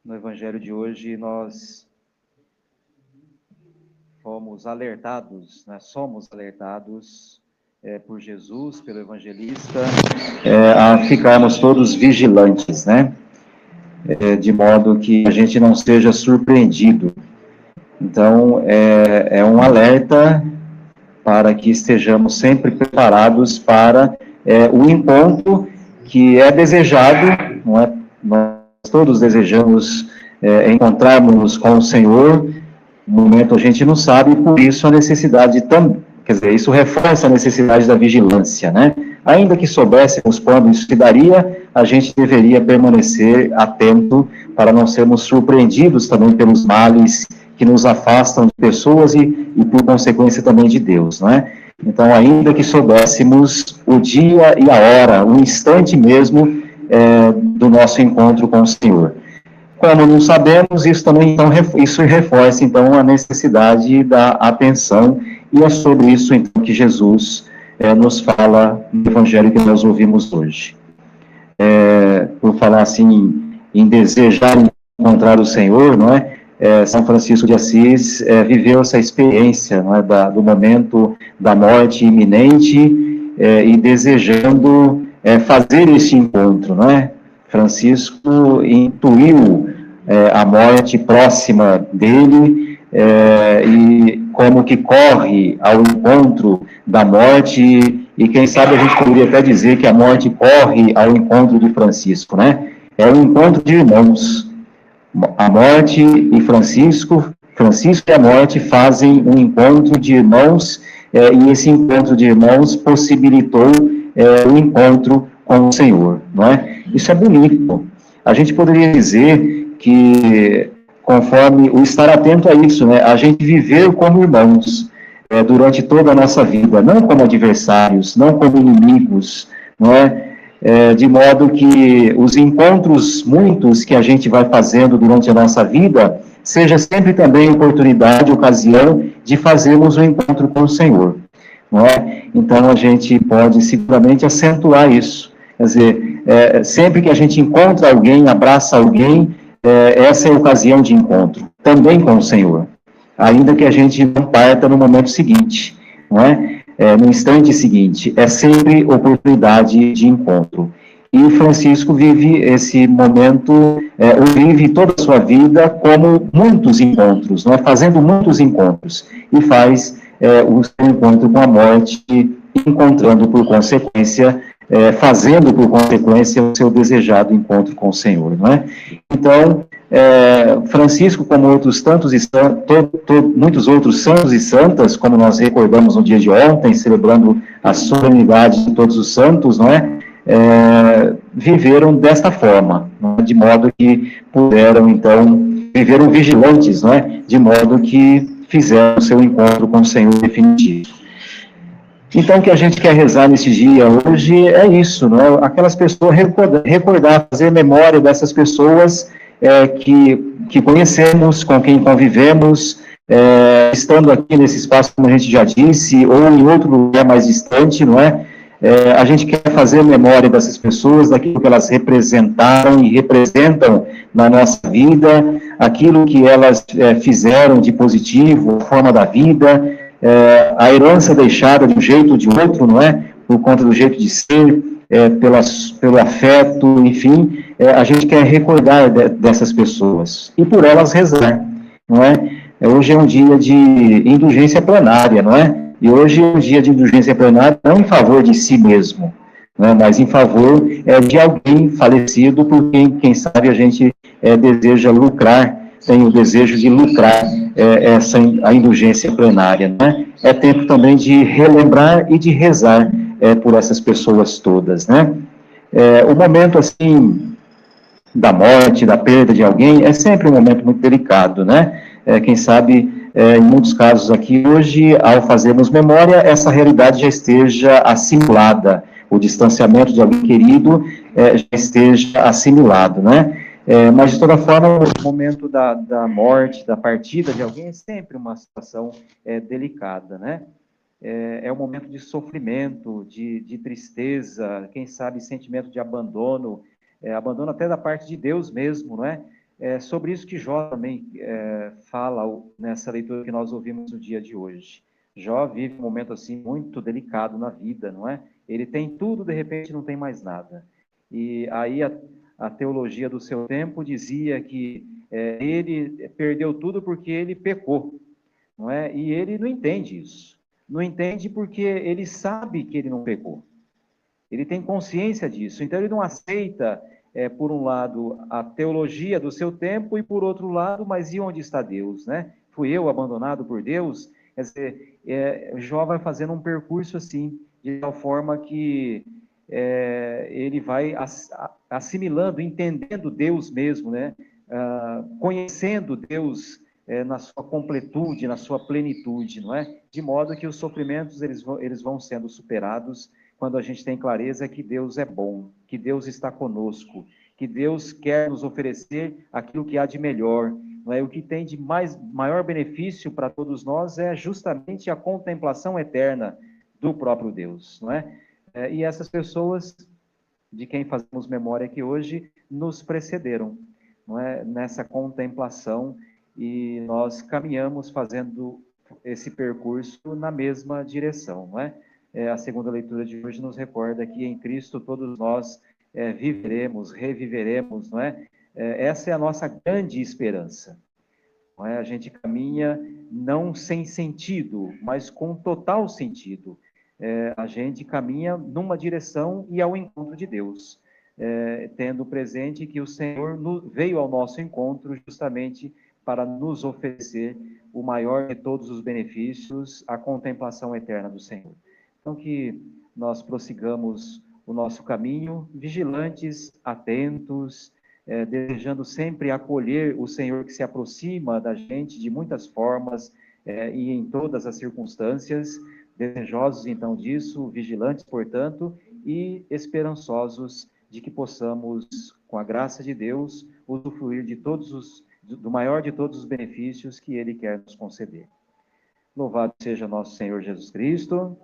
No Evangelho de hoje, nós fomos alertados, né? Somos alertados por Jesus, pelo evangelista, a ficarmos todos vigilantes, né? De modo que a gente não seja surpreendido. Então, é um alerta para que estejamos sempre preparados para o encontro que é desejado, não é? Nós todos desejamos encontrarmos com o Senhor. No momento a gente não sabe, por isso a necessidade também, quer dizer, isso reforça a necessidade da vigilância, né? Ainda que soubéssemos quando isso se daria, a gente deveria permanecer atento para não sermos surpreendidos também pelos males que nos afastam de pessoas e por consequência também de Deus, não é? Então, ainda que soubéssemos o dia e a hora, o instante mesmo do nosso encontro com o Senhor. Como não sabemos, isso também então, isso reforça então a necessidade da atenção, e é sobre isso então que Jesus nos fala no Evangelho que nós ouvimos hoje. Por falar assim em desejar encontrar o Senhor, não é? São Francisco de Assis viveu essa experiência, não é, do momento da morte iminente e desejando fazer esse encontro, não é? Francisco intuiu a morte próxima dele e como que corre ao encontro da morte, e quem sabe a gente poderia até dizer que a morte corre ao encontro de Francisco, né? É um encontro de irmãos. A morte e Francisco e a morte fazem um encontro de irmãos, e esse encontro de irmãos possibilitou o encontro com o Senhor, não é? Isso é bonito. A gente poderia dizer que, conforme o estar atento a isso, né, a gente viver como irmãos durante toda a nossa vida, não como adversários, não como inimigos, não é? De modo que os encontros muitos que a gente vai fazendo durante a nossa vida, seja sempre também oportunidade, ocasião de fazermos um encontro com o Senhor, não é? Então, a gente pode seguramente acentuar isso. Quer dizer, sempre que a gente encontra alguém, abraça alguém, essa é a ocasião de encontro, também com o Senhor, ainda que a gente não parta no momento seguinte, não é? No instante seguinte, é sempre oportunidade de encontro. E o Francisco vive esse momento, vive toda a sua vida como muitos encontros, não é? Fazendo muitos encontros, e faz o seu encontro com a morte, encontrando por consequência, fazendo por consequência o seu desejado encontro com o Senhor, não é? Então, Francisco, como outros tantos e muitos outros santos e santas, como nós recordamos no dia de ontem, celebrando a solenidade de todos os santos, não é? Viveram desta forma, é? De modo que puderam, então, viveram vigilantes, não é? De modo que fizeram o seu encontro com o Senhor definitivo. Então, o que a gente quer rezar nesse dia hoje é isso, não é? Aquelas pessoas, recordar, fazer memória dessas pessoas que conhecemos, com quem convivemos, estando aqui nesse espaço, como a gente já disse, ou em outro lugar mais distante, não é? A gente quer fazer memória dessas pessoas, daquilo que elas representaram e representam na nossa vida, aquilo que elas fizeram de positivo, a forma da vida, a herança deixada de um jeito ou de outro, não é? Por conta do jeito de ser, pelo afeto, enfim, a gente quer recordar dessas pessoas e por elas rezar, não é? Hoje é um dia de indulgência plenária, não é? E hoje é um dia de indulgência plenária não em favor de si mesmo, né, mas em favor de alguém falecido, por quem sabe a gente deseja lucrar, tem o desejo de lucrar a indulgência plenária, né? É tempo também de relembrar e de rezar por essas pessoas todas, né? O momento, assim, da morte, da perda de alguém, é sempre um momento muito delicado, né? Quem sabe, em muitos casos aqui hoje, ao fazermos memória, essa realidade já esteja assimilada, o distanciamento de alguém querido já esteja assimilado, né? Mas, de toda forma, o momento da morte, da partida de alguém é sempre uma situação delicada, né? É um momento de sofrimento, de tristeza, quem sabe sentimento de abandono, abandono até da parte de Deus mesmo, não é? É sobre isso que Jó também fala nessa leitura que nós ouvimos no dia de hoje. Jó vive um momento assim muito delicado na vida, não é? Ele tem tudo, de repente não tem mais nada. E aí a teologia do seu tempo dizia que ele perdeu tudo porque ele pecou, não é? E ele não entende isso. Não entende porque ele sabe que ele não pecou. Ele tem consciência disso. Então ele não aceita, por um lado, a teologia do seu tempo e por outro lado, mas e onde está Deus, né? Fui eu abandonado por Deus? Quer dizer, Jó vai fazendo um percurso assim, de tal forma que ele vai assimilando, entendendo Deus mesmo, né? Conhecendo Deus na sua completude, na sua plenitude, não é? De modo que os sofrimentos eles vão sendo superados quando a gente tem clareza que Deus é bom, que Deus está conosco, que Deus quer nos oferecer aquilo que há de melhor. Não é? O que tem de maior benefício para todos nós é justamente a contemplação eterna do próprio Deus, não é? E essas pessoas de quem fazemos memória aqui hoje nos precederam, não é? Nessa contemplação, e nós caminhamos fazendo esse percurso na mesma direção, não é? A segunda leitura de hoje nos recorda que em Cristo todos nós viveremos, reviveremos, não é? Essa é a nossa grande esperança, não é? A gente caminha não sem sentido, mas com total sentido. A gente caminha numa direção e ao encontro de Deus, tendo presente que o Senhor veio ao nosso encontro justamente para nos oferecer o maior de todos os benefícios, a contemplação eterna do Senhor. Então, que nós prossigamos o nosso caminho, vigilantes, atentos, desejando sempre acolher o Senhor que se aproxima da gente de muitas formas e em todas as circunstâncias, desejosos então disso, vigilantes, portanto, e esperançosos de que possamos, com a graça de Deus, usufruir do maior de todos os benefícios que Ele quer nos conceder. Louvado seja nosso Senhor Jesus Cristo.